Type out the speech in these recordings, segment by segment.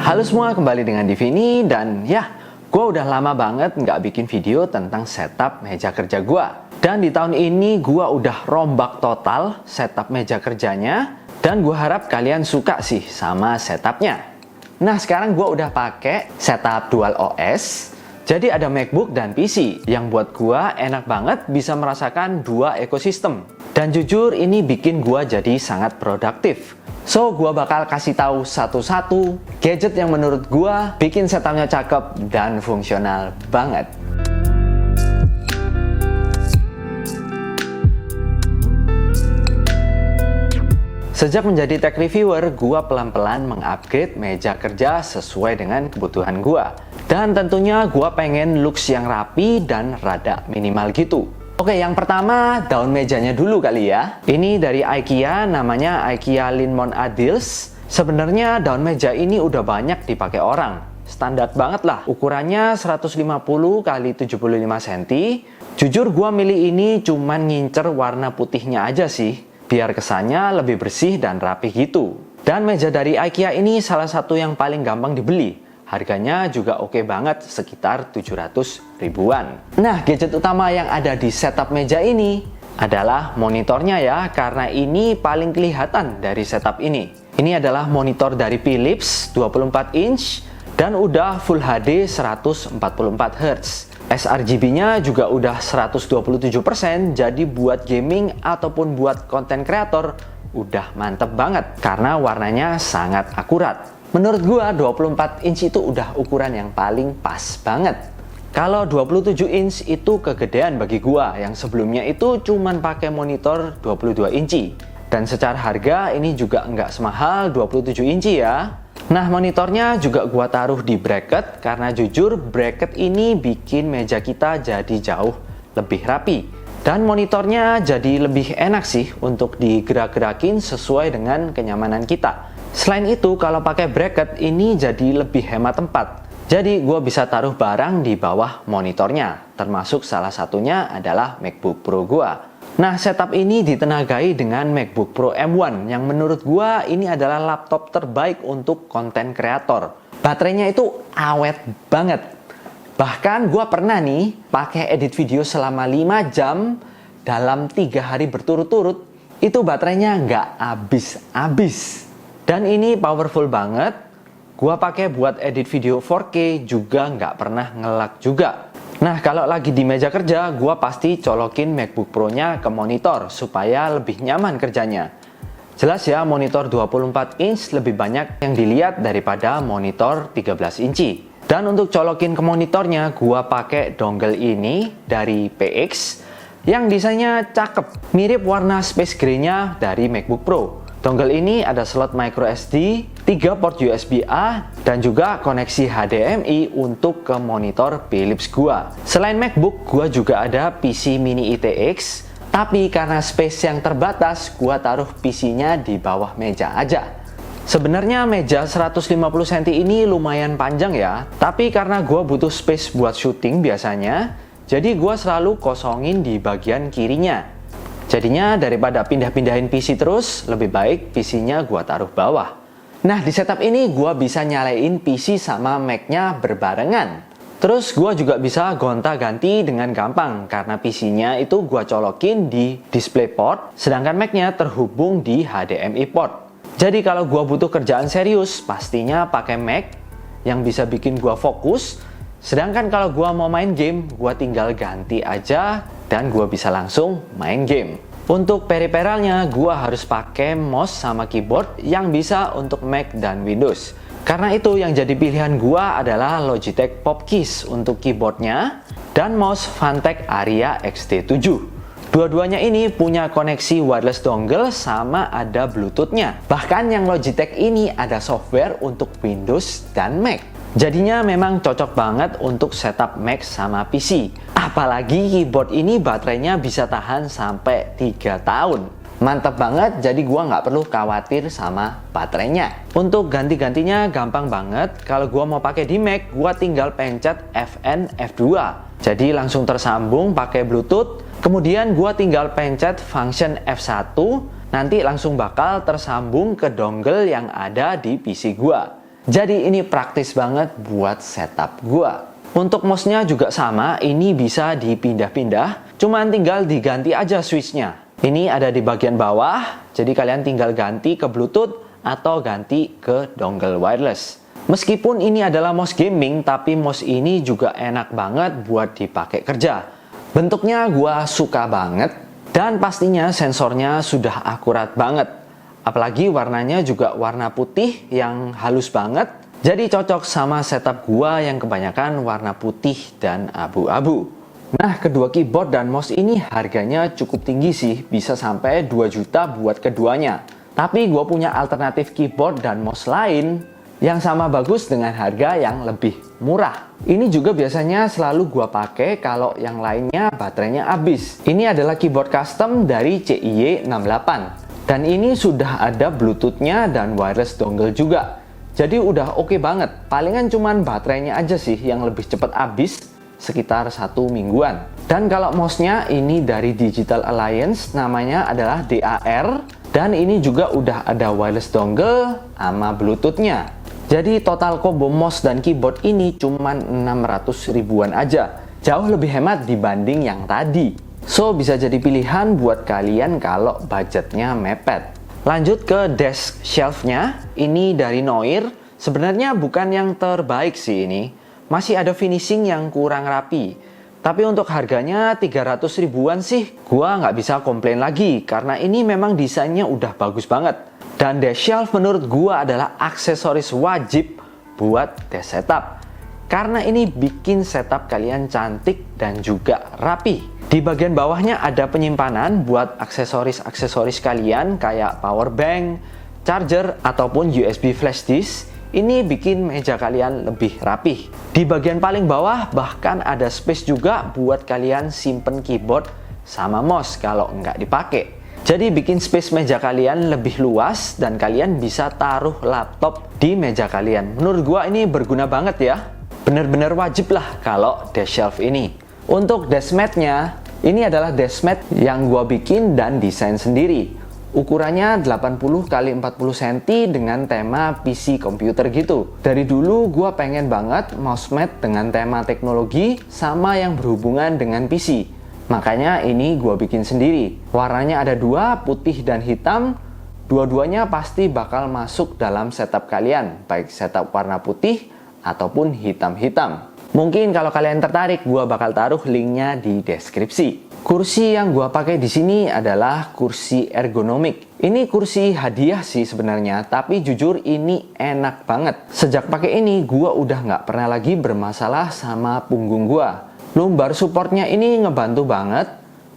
Halo semua, kembali dengan Divini. Dan ya, gue udah lama banget nggak bikin video tentang setup meja kerja gue. Dan di tahun ini gue udah rombak total setup meja kerjanya. Dan gue harap kalian suka sih sama setupnya. Nah, sekarang gue udah pakai setup Dual OS. Jadi ada MacBook dan PC yang buat gue enak banget bisa merasakan dua ekosistem. Dan jujur ini bikin gue jadi sangat produktif. So, gue bakal kasih tahu satu-satu gadget yang menurut gue bikin setupnya cakep dan fungsional banget. Sejak menjadi tech reviewer, gue pelan-pelan mengupgrade meja kerja sesuai dengan kebutuhan gue. Dan tentunya gue pengen looks yang rapi dan rada minimal gitu. Oke, yang pertama daun mejanya dulu kali ya. Ini dari IKEA, namanya IKEA Linmont Adils. Sebenarnya daun meja ini udah banyak dipakai orang. Standar banget lah. Ukurannya 150 x 75 cm. Jujur gue milih ini cuman ngincer warna putihnya aja sih. Biar kesannya lebih bersih dan rapi gitu. Dan meja dari IKEA ini salah satu yang paling gampang dibeli. Harganya juga oke banget, sekitar 700 ribuan. Nah, gadget utama yang ada di setup meja ini adalah monitornya ya, karena ini paling kelihatan dari setup ini. Ini adalah monitor dari Philips 24 inch dan udah Full HD 144 Hz. sRGB-nya juga udah 127%, jadi buat gaming ataupun buat konten kreator udah mantep banget karena warnanya sangat akurat. Menurut gua 24 inch itu udah ukuran yang paling pas banget. Kalau 27 inch itu kegedean bagi gua yang sebelumnya itu cuman pakai monitor 22 inci. Dan secara harga ini juga nggak semahal 27 inci ya. Nah, monitornya juga gua taruh di bracket karena jujur bracket ini bikin meja kita jadi jauh lebih rapi. Dan monitornya jadi lebih enak sih untuk digerak-gerakin sesuai dengan kenyamanan kita. Selain itu, kalau pakai bracket ini jadi lebih hemat tempat. Jadi gue bisa taruh barang di bawah monitornya, termasuk salah satunya adalah MacBook Pro gue. Nah, setup ini ditenagai dengan MacBook Pro M1 yang menurut gue ini adalah laptop terbaik untuk konten kreator. Baterainya itu awet banget. Bahkan gue pernah nih pakai edit video selama 5 jam dalam 3 hari berturut-turut, itu baterainya nggak habis-habis. Dan ini powerful banget. Gua pakai buat edit video 4K juga nggak pernah nge-lag juga. Nah, kalau lagi di meja kerja, gua pasti colokin MacBook Pro-nya ke monitor supaya lebih nyaman kerjanya. Jelas ya, monitor 24 inch lebih banyak yang dilihat daripada monitor 13 inci. Dan untuk colokin ke monitornya, gua pakai dongle ini dari PX yang desainnya cakep, mirip warna space gray-nya dari MacBook Pro. Dongle ini ada slot micro SD, 3 port USB-A, dan juga koneksi HDMI untuk ke monitor Philips gua. Selain MacBook, gua juga ada PC Mini ITX, tapi karena space yang terbatas, gua taruh PC-nya di bawah meja aja. Sebenarnya meja 150 cm ini lumayan panjang ya, tapi karena gua butuh space buat syuting biasanya, jadi gua selalu kosongin di bagian kirinya. Jadinya daripada pindah-pindahin PC terus, lebih baik PC-nya gua taruh bawah. Nah, di setup ini gua bisa nyalain PC sama Mac-nya berbarengan. Terus gua juga bisa gonta-ganti dengan gampang karena PC-nya itu gua colokin di DisplayPort, sedangkan Mac-nya terhubung di HDMI port. Jadi kalau gua butuh kerjaan serius, pastinya pakai Mac yang bisa bikin gua fokus. Sedangkan kalau gua mau main game, gua tinggal ganti aja dan gua bisa langsung main game. Untuk periferalnya, gua harus pakai mouse sama keyboard yang bisa untuk Mac dan Windows. Karena itu yang jadi pilihan gua adalah Logitech Popkeys untuk keyboardnya dan mouse Phanteks Aria XT7. Dua-duanya ini punya koneksi wireless dongle sama ada Bluetooth-nya. Bahkan yang Logitech ini ada software untuk Windows dan Mac. Jadinya memang cocok banget untuk setup Mac sama PC. Apalagi keyboard ini baterainya bisa tahan sampai 3 tahun. Mantap banget, jadi gua nggak perlu khawatir sama baterainya. Untuk ganti-gantinya gampang banget. Kalau gua mau pakai di Mac, gua tinggal pencet Fn F2. Jadi langsung tersambung pakai Bluetooth. Kemudian gua tinggal pencet function F1, nanti langsung bakal tersambung ke dongle yang ada di PC gua. Jadi ini praktis banget buat setup gua. Untuk mouse-nya juga sama, ini bisa dipindah-pindah, cuman tinggal diganti aja switch-nya. Ini ada di bagian bawah, jadi kalian tinggal ganti ke Bluetooth atau ganti ke dongle wireless. Meskipun ini adalah mouse gaming, tapi mouse ini juga enak banget buat dipakai kerja. Bentuknya gua suka banget, dan pastinya sensornya sudah akurat banget. Apalagi warnanya juga warna putih yang halus banget. Jadi cocok sama setup gua yang kebanyakan warna putih dan abu-abu. Nah, kedua keyboard dan mouse ini harganya cukup tinggi sih, bisa sampai 2 juta buat keduanya. Tapi gua punya alternatif keyboard dan mouse lain yang sama bagus dengan harga yang lebih murah. Ini juga biasanya selalu gua pakai kalau yang lainnya baterainya habis. Ini adalah keyboard custom dari CIY68. Dan ini sudah ada Bluetooth-nya dan wireless dongle juga. Jadi udah oke banget. Palingan cuman baterainya aja sih yang lebih cepat habis, sekitar 1 mingguan. Dan kalau mouse-nya ini dari Digital Alliance, namanya adalah DAR. Dan ini juga udah ada wireless dongle sama Bluetooth-nya. Jadi total combo mouse dan keyboard ini cuman 600 ribuan aja. Jauh lebih hemat dibanding yang tadi. So bisa jadi pilihan buat kalian kalau budgetnya mepet. Lanjut ke desk shelf-nya. Ini dari Noir. Sebenarnya bukan yang terbaik sih ini. Masih ada finishing yang kurang rapi. Tapi untuk harganya 300 ribuan sih, gua nggak bisa komplain lagi. Karena ini memang desainnya udah bagus banget. Dan desk shelf menurut gua adalah aksesoris wajib buat desk setup. Karena ini bikin setup kalian cantik dan juga rapi. Di bagian bawahnya ada penyimpanan buat aksesoris-aksesoris kalian kayak power bank, charger, ataupun USB flash disk. Ini bikin meja kalian lebih rapi. Di bagian paling bawah bahkan ada space juga buat kalian simpen keyboard sama mouse kalau nggak dipakai. Jadi bikin space meja kalian lebih luas dan kalian bisa taruh laptop di meja kalian. Menurut gua ini berguna banget ya. Bener-bener wajib lah kalau desk shelf ini. Untuk desk mat-nya, ini adalah desk mat yang gua bikin dan desain sendiri. Ukurannya 80 x 40 cm dengan tema PC komputer gitu. Dari dulu gua pengen banget mouse mat dengan tema teknologi sama yang berhubungan dengan PC. Makanya ini gua bikin sendiri. Warnanya ada 2, putih dan hitam. Dua-duanya pasti bakal masuk dalam setup kalian, baik setup warna putih ataupun hitam-hitam. Mungkin kalau kalian tertarik, gua bakal taruh linknya di deskripsi. Kursi yang gua pakai di sini adalah kursi ergonomik. Ini kursi hadiah sih sebenarnya, tapi jujur ini enak banget. Sejak pakai ini, gua udah nggak pernah lagi bermasalah sama punggung gua. Lumbar supportnya ini ngebantu banget.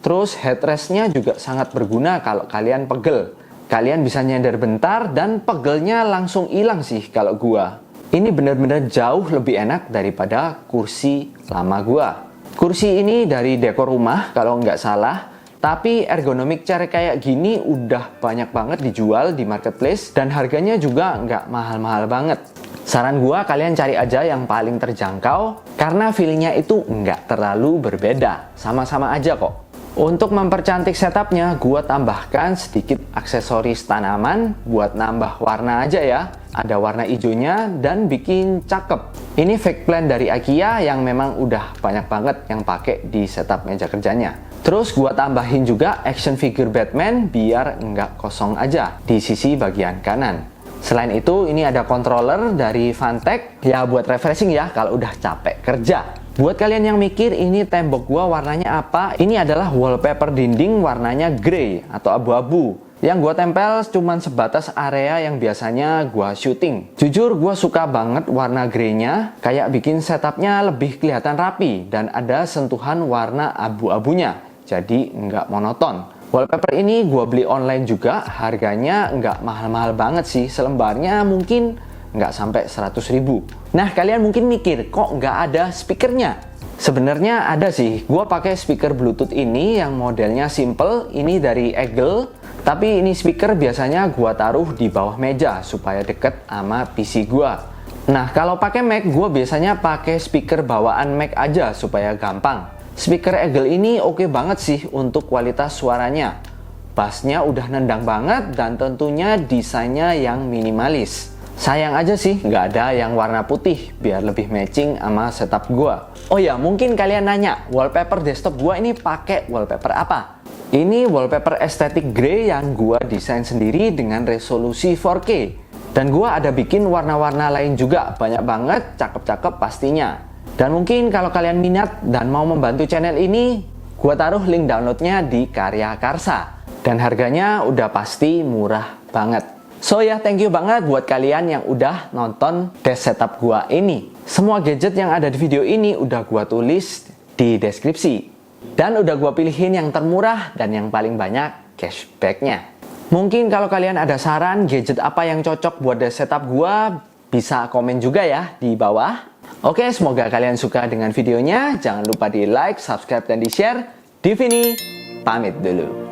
Terus headrestnya juga sangat berguna kalau kalian pegel. Kalian bisa nyender bentar dan pegelnya langsung hilang sih kalau gua. Ini benar-benar jauh lebih enak daripada kursi lama gua. Kursi ini dari dekor rumah kalau nggak salah. Tapi ergonomic chair kayak gini udah banyak banget dijual di marketplace dan harganya juga nggak mahal-mahal banget. Saran gua kalian cari aja yang paling terjangkau karena feelnya itu nggak terlalu berbeda, sama-sama aja kok. Untuk mempercantik setupnya, gua tambahkan sedikit aksesoris tanaman buat nambah warna aja ya. Ada warna hijaunya dan bikin cakep. Ini fake plant dari IKEA yang memang udah banyak banget yang pakai di setup meja kerjanya. Terus gua tambahin juga action figure Batman biar nggak kosong aja di sisi bagian kanan. Selain itu, ini ada controller dari Fantech ya buat refreshing ya kalau udah capek kerja. Buat kalian yang mikir ini tembok gua warnanya apa, ini adalah wallpaper dinding warnanya grey atau abu-abu. Yang gua tempel cuman sebatas area yang biasanya gua syuting. Jujur gua suka banget warna greynya, kayak bikin setupnya lebih kelihatan rapi dan ada sentuhan warna abu-abunya, jadi nggak monoton. Wallpaper ini gua beli online juga, harganya nggak mahal-mahal banget sih, selembarnya mungkin nggak sampai 100 ribu. Nah kalian mungkin mikir, kok nggak ada speakernya? Sebenarnya ada sih, gua pakai speaker Bluetooth ini yang modelnya simple, ini dari Eagle. Tapi ini speaker biasanya gua taruh di bawah meja supaya deket sama PC gua. Nah kalau pakai Mac, gua biasanya pakai speaker bawaan Mac aja supaya gampang. Speaker Eagle ini oke banget sih untuk kualitas suaranya. Bassnya udah nendang banget dan tentunya desainnya yang minimalis. Sayang aja sih nggak ada yang warna putih biar lebih matching sama setup gua. Oh ya, mungkin kalian nanya, wallpaper desktop gua ini pakai wallpaper apa? Ini wallpaper estetik grey yang gua desain sendiri dengan resolusi 4K. Dan gua ada bikin warna-warna lain juga, banyak banget, cakep-cakep pastinya. Dan mungkin kalau kalian minat dan mau membantu channel ini, gua taruh link downloadnya di Karya Karsa. Dan harganya udah pasti murah banget. So ya, thank you banget buat kalian yang udah nonton desk setup gua ini. Semua gadget yang ada di video ini udah gua tulis di deskripsi. Dan udah gua pilihin yang termurah dan yang paling banyak cashbacknya. Mungkin kalau kalian ada saran gadget apa yang cocok buat desk setup gua, bisa komen juga ya di bawah. Oke, semoga kalian suka dengan videonya. Jangan lupa di like, subscribe, dan di share. Divini pamit dulu.